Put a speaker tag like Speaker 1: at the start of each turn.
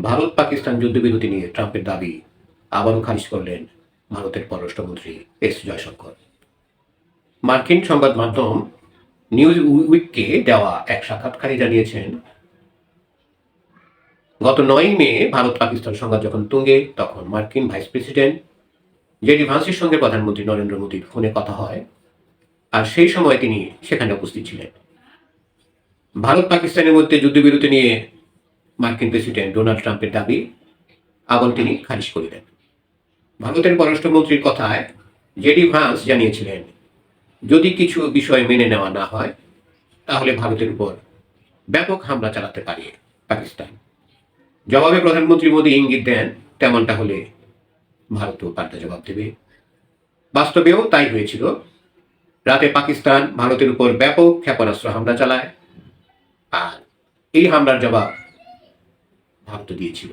Speaker 1: ভারত পাকিস্তান যুদ্ধবিরতি নিয়ে ট্রাম্পের দাবি আবারও খারিজ করলেন ভারতের পররাষ্ট্রমন্ত্রী এস জয়শঙ্কর। মার্কিন সংবাদ মাধ্যম নিউজ উইককে দেওয়া এক সাক্ষাৎকারে জানিয়েছেন, গত 9 মে ভারত পাকিস্তান সংঘাত যখন তুঙ্গে, তখন মার্কিন ভাইস প্রেসিডেন্ট জেডি ভান্সের সঙ্গে প্রধানমন্ত্রী নরেন্দ্র মোদীর ফোনে কথা হয়, আর সেই সময় তিনি সেখানে উপস্থিত ছিলেন। ভারত পাকিস্তানের মধ্যে যুদ্ধবিরতি নিয়ে মার্কিন প্রেসিডেন্ট ডোনাল্ড ট্রাম্পের দাবি আবার তিনি খারিজ করে দেন। ভারতের পররাষ্ট্রমন্ত্রীর কথায় জেডি ভান্স জানিয়েছিলেন, যদি কিছু বিষয় মেনে নেওয়া না হয় তাহলে ভারতের উপর ব্যাপক হামলা চালাতে পারে পাকিস্তান। জবাবে প্রধানমন্ত্রী মোদী ইঙ্গিত দেন, তেমনটা হলে ভারতও পাল্টা জবাব দেবে। বাস্তবেও তাই হয়েছিল। রাতে পাকিস্তান ভারতের উপর ব্যাপক ক্ষেপণাস্ত্র হামলা চালায়, আর এই হামলার জবাব ভারত দিয়েছিল।